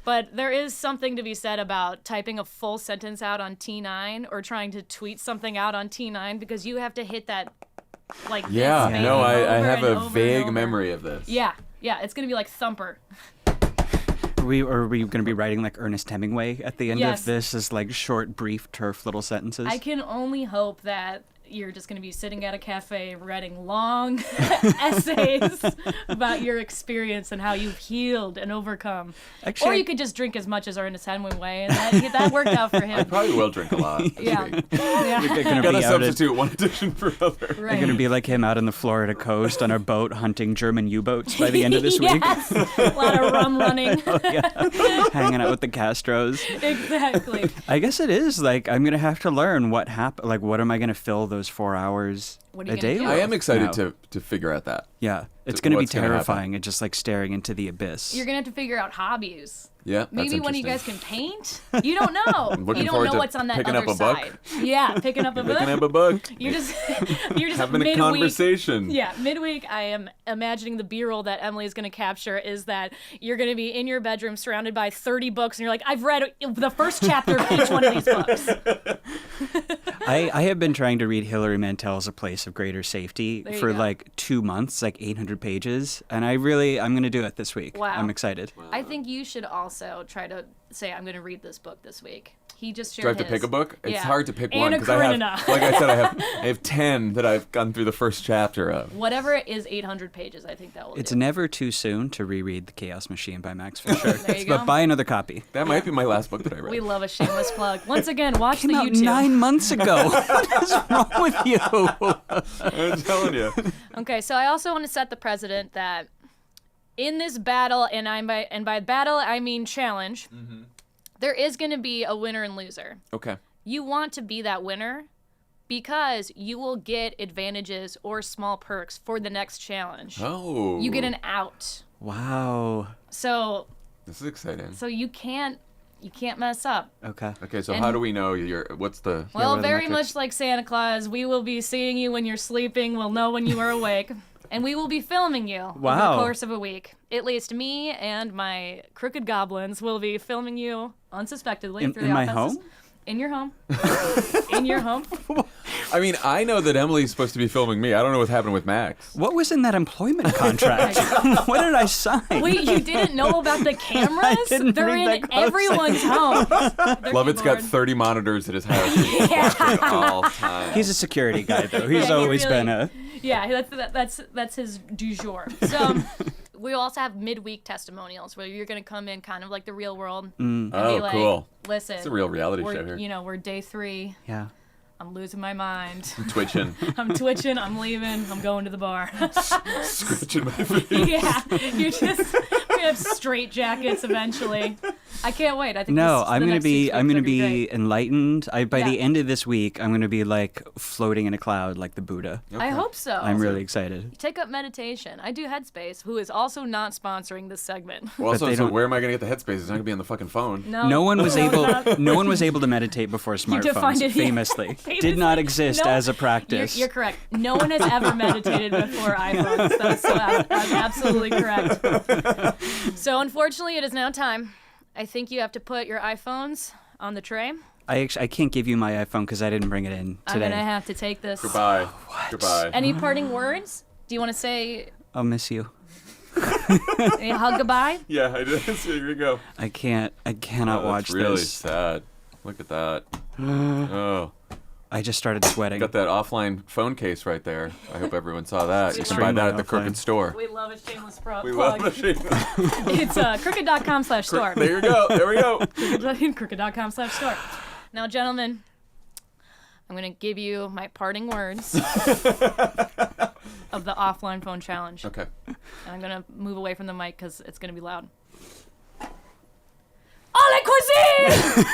But there is something to be said about typing a full sentence out on T9 or trying to tweet something out on T9, because you have to hit that Yeah, this no, I over have and a over vague and over. memory of this. Yeah, it's going to be like Thumper. Are we going to be writing Ernest Hemingway at the end Yes. of this as short, brief, turf little sentences? I can only hope that you're just going to be sitting at a cafe writing long essays about your experience and how you've healed and overcome. Actually, Or you could just drink as much as Ernest Hemingway, and that worked out for I him. probably will drink a lot. Yeah. You're Yeah. going to Gotta be out at, substitute one addiction for other. you're going to be like him out on the Florida coast on a boat hunting German U-boats by the end of this week. Yes. A lot of rum running. Hanging out with the Castros. Exactly. I guess it is I'm going to have to learn what happened. What am I going to fill those 4 hours What are you a gonna day do? with? I am excited now? to figure out that. Yeah, it's going to be what's gonna happen. terrifying and just staring into the abyss. You're going to have to figure out hobbies. Yeah, that's Maybe one of you guys interesting. can paint. You don't know. looking You don't forward know to what's on that picking other up a book. side. Yeah, picking up a book. Picking up a book. You're just Having a midweek. conversation. Yeah, midweek, I am imagining the B-roll that Emily is going to capture is that you're going to be in your bedroom surrounded by 30 books, and you're like, I've read the first chapter of each one of these books. I have been trying to read Hilary Mantel's A Place of Greater Safety There you for go. 2 months, 800 pages, and I'm going to do it this week. Wow. I'm excited. I think you should also try to say, I'm going to read this book this week. He just shared Do I have to his. pick a book? It's Yeah. hard to pick Anna one because I have, Karenina. like I said, I have 10 that I've gone through the first chapter of. Whatever is 800 pages, I think that will It's do. never too soon to reread The Chaos Machine by Max for sure. There you But go. buy another copy. That might be my last book that I read. We love a shameless plug. Once again, watch Came the out YouTube. 9 months ago. What is wrong with you? I'm telling you. Okay, so I also want to set the precedent that in this battle, and by battle I mean challenge, there is going to be a winner and loser. Okay. You want to be that winner because you will get advantages or small perks for the next challenge. Oh. You get an out. Wow. So This is exciting. you can't mess up. Okay. Okay, so And- how do we know what's the... Well, what are the very metrics? much like Santa Claus, we will be seeing you when you're sleeping. We'll know when you are awake. And we will be filming you over Wow. the course of a week. At least me and my crooked goblins will be filming you unsuspectedly In through the my offices. home? In your home. In your home. I mean, I know that Emily's supposed to be filming me. I don't know what's happening with Max. What was in that employment contract? What did I sign? Wait, you didn't know about the cameras? didn't They're read in that close. everyone's home. Lovett's got 30 monitors at his house. He's watching at all times. He's a security guy, though. He's Yeah, he always really- been a... Yeah, that's his du jour. So we also have midweek testimonials where you're gonna come in kind of like the real world. And Oh, be like, cool. Listen, It's a real reality show we're, here. we're day 3. Yeah. I'm losing my mind. Twitching. I'm twitching. I'm leaving. I'm going to the bar. Scratching my feet. Yeah, we're gonna have straight jackets eventually. I can't wait. I think No, this, I'm the gonna next be 6 I'm weeks gonna are gonna be great. enlightened. By Yeah. the end of this week, I'm gonna be floating in a cloud like the Buddha. I hope so. I'm really excited. Take up meditation. I do Headspace, who is also not sponsoring this segment. Well, also, they so don't- where am I going to get the headspace? It's not going to be on the fucking phone. No one was it's able. not. No one was able to meditate before defined smartphones. it, yeah. Famously, did not exist No, as a practice. You're correct. No one has ever meditated before iPhones. That's absolutely correct. So unfortunately, it is now time. I think you have to put your iPhones on the tray. I can't give you my iPhone because I didn't bring it in I'm today. gonna have to take this. Goodbye. Goodbye. Any parting words? Do you want to say I'll miss you. Any hug goodbye? Yeah, I did. So here we go. I cannot watch That's really this. sad. Look at that. Oh. I just started sweating. Got that offline phone case right there. I hope everyone saw that. You can buy Extremely that at the offline. Crooked store. We love a shameless plug. We love the shape. It's crooked.com/store. There you go. There we go. crooked.com/store. Now, gentlemen, I'm going to give you my parting words of the offline phone challenge. Okay. And I'm going to move away from the mic because it's going to be loud. All la cuisine!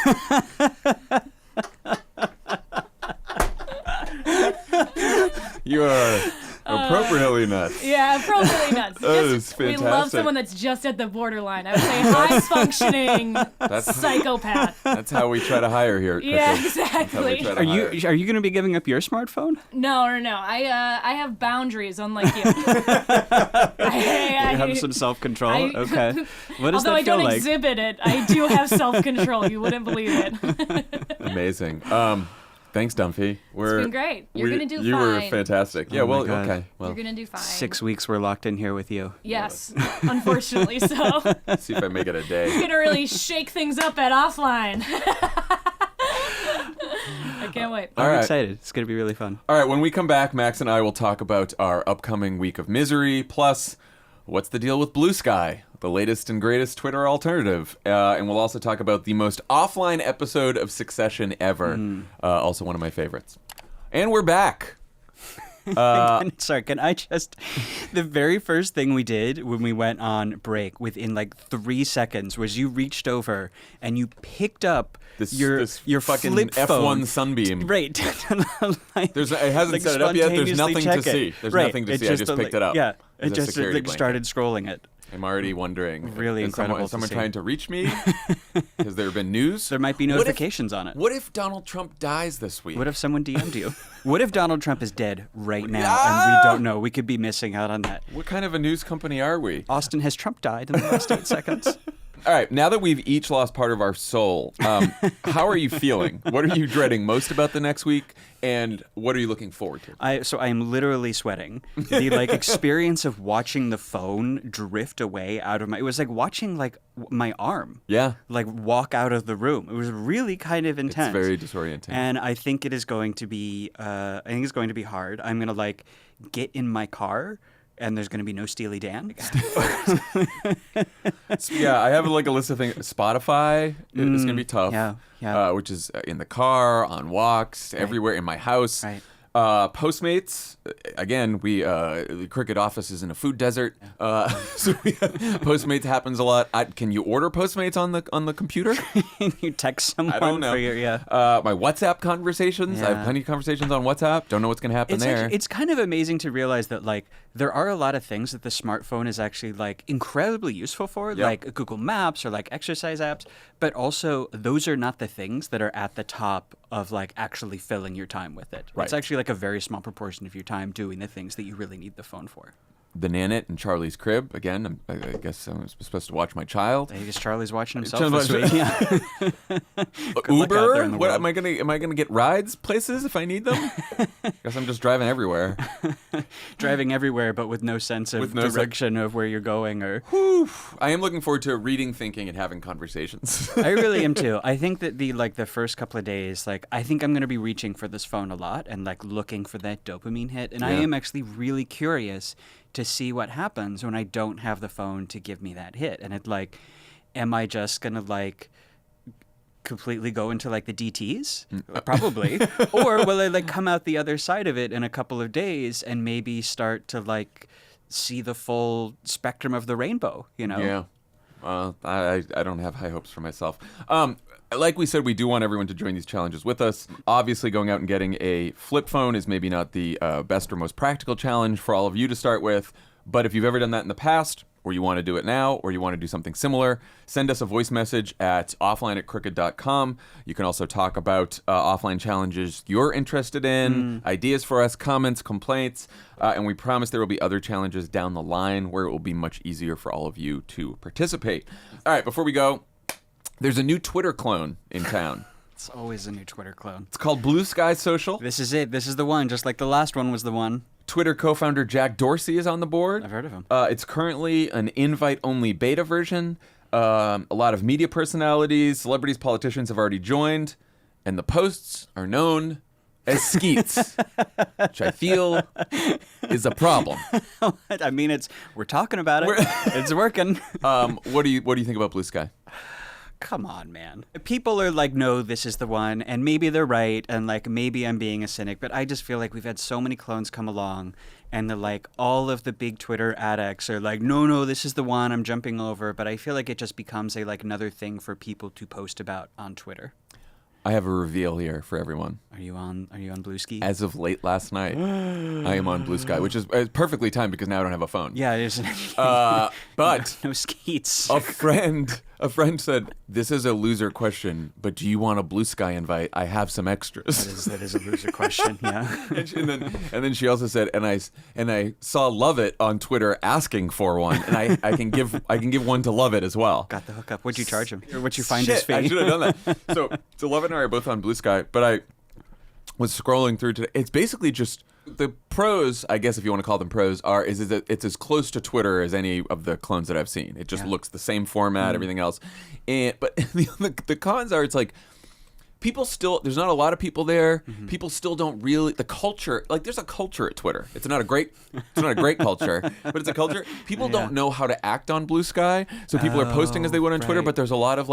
You are appropriately nuts. Yeah, appropriately nuts. That is We love fantastic. someone that's just at the borderline. I would say high-functioning psychopath. That's how we try to hire here at Yeah, Crooked. That's how we exactly. try to Are hire. you going to be giving up your smartphone? No. I have boundaries, unlike you. You have some self-control. Okay. What does Although I that feel don't like? exhibit it, I do have self-control. You wouldn't believe it. Amazing. Thanks, Dumpy. It's been great. You're gonna do You fine. were fantastic. Yeah. Oh my Well. God. Okay. Well. You're gonna do fine. 6 weeks we're locked in here with you. Yes, unfortunately so. Let's see if I make it a day. You're gonna really shake things up at offline. I can't wait. All I'm right. excited. It's going to be really fun. All right, when we come back, Max and I will talk about our upcoming week of misery, plus what's the deal with Blue Sky, the latest and greatest Twitter alternative. And we'll also talk about the most offline episode of Succession ever, also one of my favorites. And we're back. Sorry, can I just... The very first thing we did when we went on break, within like 3 seconds, was you reached over and you picked up your fucking flip F1 phone. Sunbeam. Right. Like, It hasn't like, set it up yet. There's spontaneously nothing to check it. see. There's Right. nothing to It see. I just picked it up. Yeah. As It a just security like, blanket. started scrolling it. I'm already wondering. Really is incredible to someone see. trying to reach me? Has there been news? There might be What if- notifications on it. What if Donald Trump dies this week? What if someone DM'd you? What if Donald Trump is dead right now and we don't know? We could be missing out on that. What kind of a news company are we? Austin, has Trump died in the last 8 seconds? All right, now that we've each lost part of our soul, how are you feeling? What are you dreading most about the next week, and what are you looking forward to? I am literally sweating. The like experience of watching the phone drift away out of my... It was like watching like my arm. Yeah. Like walk out of the room. It was really kind of intense. It's very disorienting. And I think it is going to be... I think it's going to be hard. I'm gonna like get in my car. And there's going to be no Steely Dan. Yeah, I have like a list of things. Spotify is going to be tough. Yeah. Which is in the car, on walks, everywhere in my house. Right. Postmates, again, the Cricket office is in a food desert, so Postmates happens a lot. Can you order Postmates on the computer? You text someone. I don't know. For your, My WhatsApp conversations. I have plenty of conversations on WhatsApp. Don't know what's going to happen there. It's kind of amazing to realize that like there are a lot of things that the smartphone is actually like incredibly useful for, like Google Maps or like exercise apps, but also those are not the things that are at the top of like actually filling your time with it. Right. It's actually like a very small proportion of your time doing the things that you really need the phone for. The Nanette and Charlie's Crib. Again, I guess I'm supposed to watch my child. I guess Charlie's watching himself Charlie's this week. watching- Yeah. Good luck out there in Uber? the What world. am I gonna get rides places if I need them? Guess I'm just driving everywhere. Driving everywhere, but with no sense of With no direction of where you're going or... Whew. I am looking forward to reading, thinking, and having conversations. I really am too. I think that the first couple of days, like I think I'm going to be reaching for this phone a lot and like looking for that dopamine hit. And I Yeah. am actually really curious to see what happens when I don't have the phone to give me that hit. And it like, am I just going to like completely go into like the DTs? Probably. Or will I like come out the other side of it in a couple of days and maybe start to like see the full spectrum of the rainbow, you know? Yeah. I don't have high hopes for myself. Like we said, we do want everyone to join these challenges with us. Obviously, going out and getting a flip phone is maybe not the best or most practical challenge for all of you to start with. But if you've ever done that in the past, or you want to do it now, or you want to do something similar, send us a voice message at offline@crooked.com. You can also talk about offline challenges you're interested in, ideas for us, comments, complaints, and we promise there will be other challenges down the line where it will be much easier for all of you to participate. All right, before we go, there's a new Twitter clone in town. It's always a new Twitter clone. It's called Blue Sky Social. This is it. This is the one, just like the last one was the one. Twitter co-founder Jack Dorsey is on the board. I've heard of him. It's currently an invite-only beta version. A lot of media personalities, celebrities, politicians have already joined, and the posts are known as skeets, which I feel is a problem. I mean, we're talking about it. It's working. What do you think about Blue Sky? Come on, man. People are like, no, this is the one, and maybe they're right, and like maybe I'm being a cynic, but I just feel like we've had so many clones come along, and they're like, all of the big Twitter addicts are like, no, this is the one, I'm jumping over, but I feel like it just becomes another thing for people to post about on Twitter. I have a reveal here for everyone. Are you on Blue Ski? As of late last night, I am on Blue Sky, which is perfectly timed because now I don't have a phone. Yeah, it is. But no skeets. a friend said, "This is a loser question, but do you want a Blue Sky invite? I have some extras." That is a loser question. Yeah. and then she also said, and I saw Lovett on Twitter asking for one, and I can give one to Lovett as well. Got the hookup. What'd you charge him? Or what'd you find his fee? I should have done that. So Lovett and I are both on Blue Sky, but I was scrolling through today. It's basically just the pros, I guess if you want to call them pros, is that it's as close to Twitter as any of the clones that I've seen. It just looks the same format, everything else. But the cons are, it's like people still, there's not a lot of people there. People still don't really, the culture, there's a culture at Twitter. It's not a great culture, but it's a culture. People don't know how to act on Blue Sky, so people are posting as they would on Twitter, but there's a lot of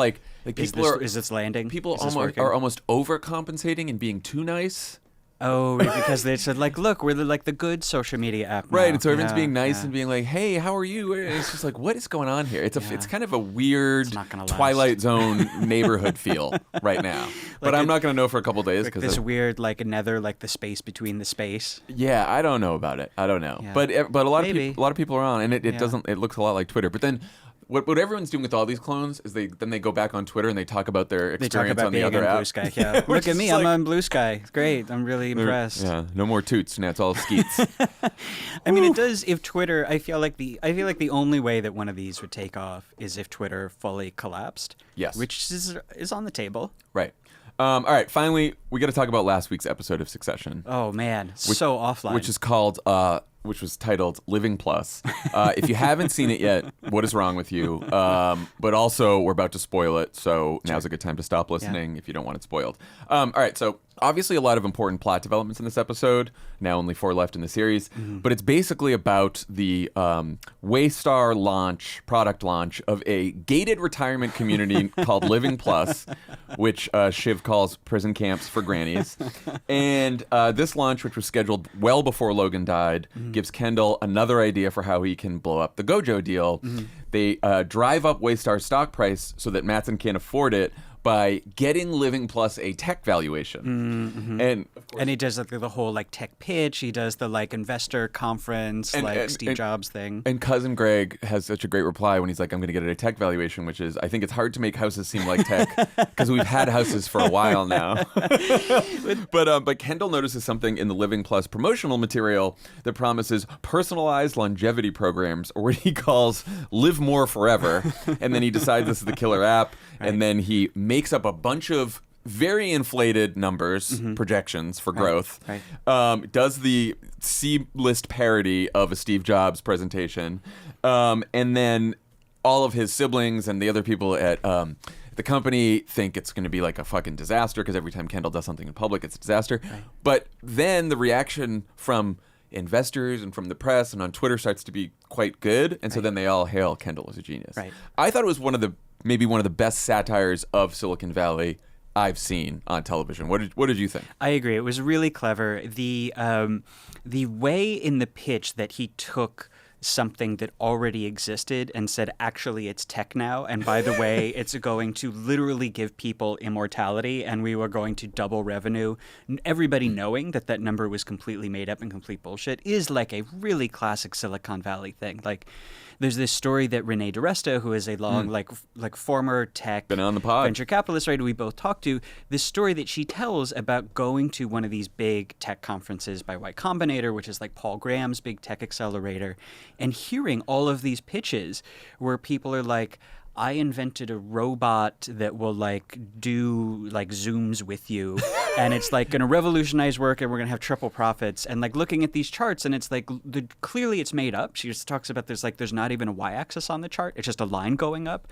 people is this landing? People are almost overcompensating and being too nice. Oh, because they said look, we're the good social media app now. Right, and so everyone's being nice and being like, "Hey, how are you?" And it's just like, what is going on here? It's kind of a weird Twilight Zone neighborhood feel right now. But I'm not going to know for a couple days because this weird nether, the space between the space. Yeah, I don't know about it. I don't know, yeah. but a lot of people are on, and it doesn't. It looks a lot like Twitter, but then. What everyone's doing with all these clones is they go back on Twitter and they talk about their experience on the other app. Blue Sky. Yeah. Look at me, I'm on Blue Sky. Great, I'm really impressed. Yeah, no more toots. Now it's all skeets. I mean, it does. If Twitter, I feel like the only way that one of these would take off is if Twitter fully collapsed. Yes, which is on the table. Right. All right. Finally, we got to talk about last week's episode of Succession. Oh man, so offline. Which was titled Living Plus. If you haven't seen it yet, what is wrong with you? But also, we're about to spoil it, so now's a good time to stop listening if you don't want it spoiled. All right, so obviously a lot of important plot developments in this episode. Now only 4 left in the series. But it's basically about the Waystar product launch of a gated retirement community called Living Plus, which Shiv calls prison camps for grannies. And this launch, which was scheduled well before Logan died, gives Kendall another idea for how he can blow up the Gojo deal. They drive up Waystar's stock price so that Mattson can't afford it by getting Living Plus a tech valuation. And of course, he does the whole tech pitch. He does the investor conference, Steve Jobs thing. And Cousin Greg has such a great reply when he's like, I'm going to get it a tech valuation, which is, I think it's hard to make houses seem like tech because we've had houses for a while now. But Kendall notices something in the Living Plus promotional material that promises personalized longevity programs, or what he calls Live More Forever. And then he decides this is the killer app. Right. And then he makes up a bunch of very inflated numbers, projections for growth, does the C-list parody of a Steve Jobs presentation, and then all of his siblings and the other people at the company think it's going to be like a fucking disaster because every time Kendall does something in public, it's a disaster. Right. But then the reaction from investors and from the press and on Twitter starts to be quite good, and so then they all hail Kendall as a genius. Right. I thought it was maybe one of the best satires of Silicon Valley I've seen on television. What did you think? I agree. It was really clever. The way in the pitch that he took something that already existed and said, actually, it's tech now. And by the way, it's going to literally give people immortality and we were going to double revenue. Everybody knowing that number was completely made up and complete bullshit is a really classic Silicon Valley thing. There's this story that Renee DiResta, who is a long, former tech been on the pod. Venture capitalist, right, who we both talked to, this story that she tells about going to one of these big tech conferences by Y Combinator, which is Paul Graham's big tech accelerator, and hearing all of these pitches where people are like, I invented a robot that will like do like Zooms with you, and it's like going to revolutionize work, and we're going to have triple profits. And like looking at these charts, and it's like clearly it's made up. She just talks about there's not even a y-axis on the chart. It's just a line going up.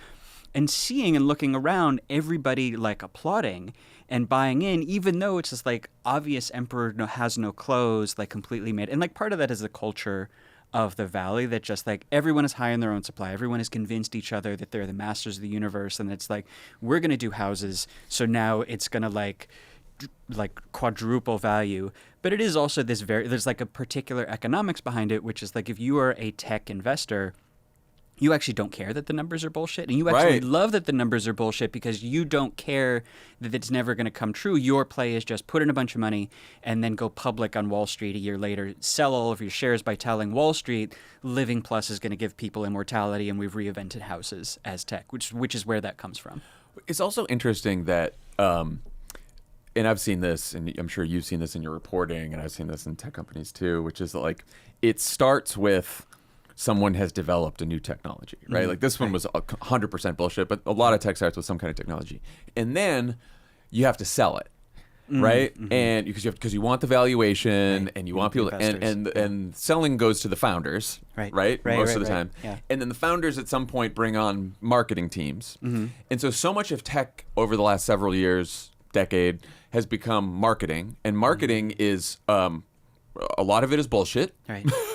And seeing and looking around, everybody like applauding and buying in, even though it's just like obvious emperor has no clothes, like completely made. And like part of that is the culture of the Valley, that just like everyone is high in their own supply. Everyone has convinced each other that they're the masters of the universe, and it's like, we're going to do houses, so now it's going to like quadruple value. But it is also there's like a particular economics behind it, which is like if you are a tech investor, you actually don't care that the numbers are bullshit, and you actually love that the numbers are bullshit because you don't care that it's never going to come true. Your play is just put in a bunch of money and then go public on Wall Street a year later, sell all of your shares by telling Wall Street Living Plus is going to give people immortality and we've reinvented houses as tech, which is where that comes from. It's also interesting that, and I've seen this, and I'm sure you've seen this in your reporting, and I've seen this in tech companies too, which is that like it starts with someone has developed a new technology, right? Mm-hmm. Like this one was 100% bullshit, but a lot of tech starts with some kind of technology. And then you have to sell it, right? Mm-hmm. And because you want the valuation, and you want people to, investors. and selling goes to the founders, right? Most of the time. Yeah. And then the founders at some point bring on marketing teams. Mm-hmm. And so much of tech over the last several years, decade, has become marketing. And marketing is a lot of it is bullshit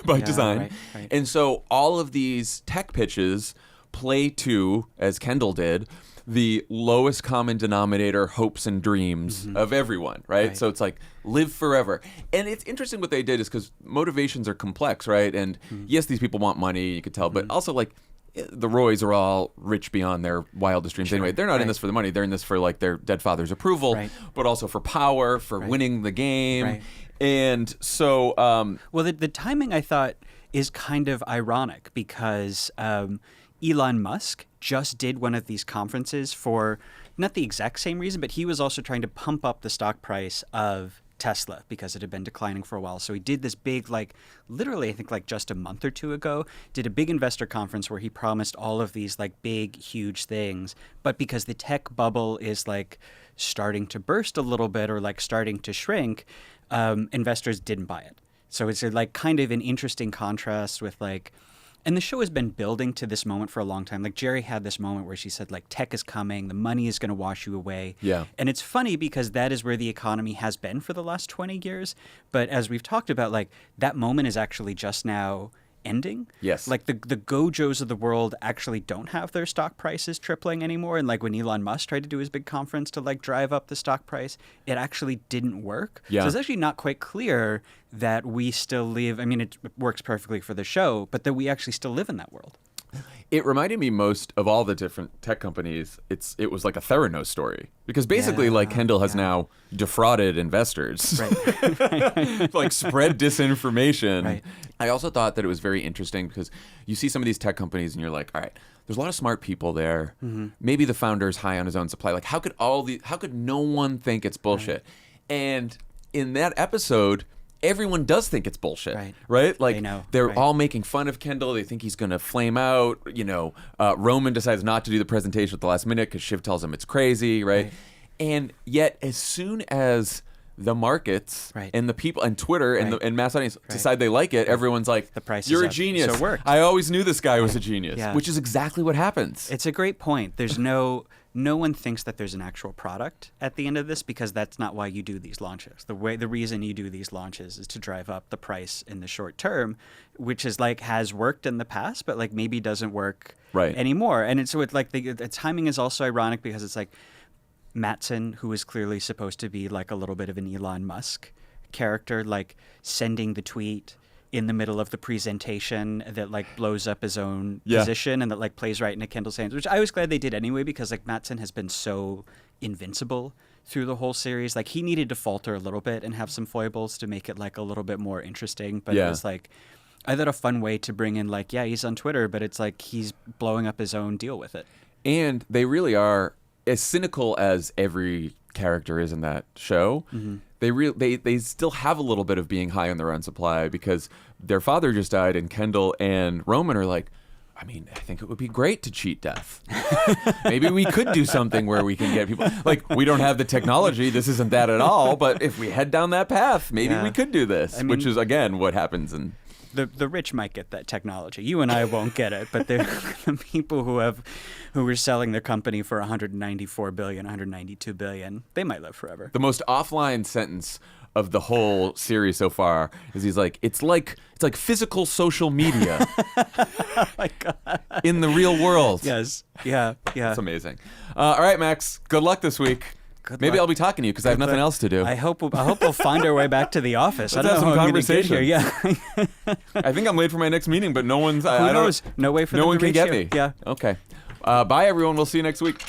by design. Right. And so all of these tech pitches play to, as Kendall did, the lowest common denominator hopes and dreams of everyone, right? So it's like, live forever. And it's interesting what they did is because motivations are complex, right? And yes, these people want money, you could tell, but also like the Roys are all rich beyond their wildest dreams anyway. They're not in this for the money. They're in this for like their dead father's approval, but also for power, for winning the game. And so, well, the timing I thought is kind of ironic because Elon Musk just did one of these conferences for not the exact same reason, but he was also trying to pump up the stock price of Tesla because it had been declining for a while. So he did this big, like literally, I think like just a month or two ago, did a big investor conference where he promised all of these like big, huge things. But because the tech bubble is like starting to burst a little bit or like starting to shrink, investors didn't buy it. So it's like kind of an interesting contrast with like, and the show has been building to this moment for a long time. Like Jerry had this moment where she said like tech is coming, the money is going to wash you away. Yeah. And it's funny because that is where the economy has been for the last 20 years. But as we've talked about, like that moment is actually just now ending. Yes. Like the Gojos of the world actually don't have their stock prices tripling anymore. And like when Elon Musk tried to do his big conference to like drive up the stock price, it actually didn't work. Yeah. So it's actually not quite clear that we still live. I mean, it works perfectly for the show, but that we actually still live in that world. it reminded me most of all the different tech companies. It was like a Theranos story because basically, like Kendall has now defrauded investors, Right. like spread disinformation. Right. I also thought that it was very interesting because you see some of these tech companies and you're like, all right, there's a lot of smart people there. Mm-hmm. Maybe the founder's high on his own supply. Like, how could no one think it's bullshit? Right. And in that episode, everyone does think it's bullshit, right? Like they're all making fun of Kendall. They think he's going to flame out. You know, Roman decides not to do the presentation at the last minute because Shiv tells him it's crazy, right? And yet, as soon as the markets and the people and Twitter and mass audience decide they like it, everyone's like, the price "You're is a up. genius." So it worked. I always knew this guy was a genius, which is exactly what happens. It's a great point. There's no one thinks that there's an actual product at the end of this because that's not why you do these launches. The reason you do these launches is to drive up the price in the short term, which is like has worked in the past, but like maybe doesn't work anymore. And it's like the timing is also ironic because it's like Mattson, who is clearly supposed to be like a little bit of an Elon Musk character, like sending the tweet in the middle of the presentation that like blows up his own position and that like plays right into Kendall's hands, which I was glad they did anyway because like Mattson has been so invincible through the whole series. Like he needed to falter a little bit and have some foibles to make it like a little bit more interesting. But it was like, I thought a fun way to bring in like, he's on Twitter, but it's like he's blowing up his own deal with it. And they really are as cynical as every character is in that show. Mm-hmm. They still have a little bit of being high on their own supply because their father just died, and Kendall and Roman are like, I mean, I think it would be great to cheat death. Maybe we could do something where we can get people. Like, we don't have the technology. This isn't that at all. But if we head down that path, maybe we could do this, which is, again, what happens in... The rich might get that technology. You and I won't get it, but the people who were selling their company for 194 billion, 192 billion, they might live forever. The most offline sentence of the whole series so far is he's like, it's like physical social media Oh my God. in the real world. Yes. Yeah. Yeah. It's amazing. All right, Max. Good luck this week. Maybe luck. I'll be talking to you because I have nothing else to do. I hope we'll find our way back to the office. Let's I have don't know some how I'm gonna get conversation. here. Yeah. I think I'm late for my next meeting, but no one's. Who knows? No way for no them one to can reach get you. me. Yeah. Okay. Bye, everyone. We'll see you next week.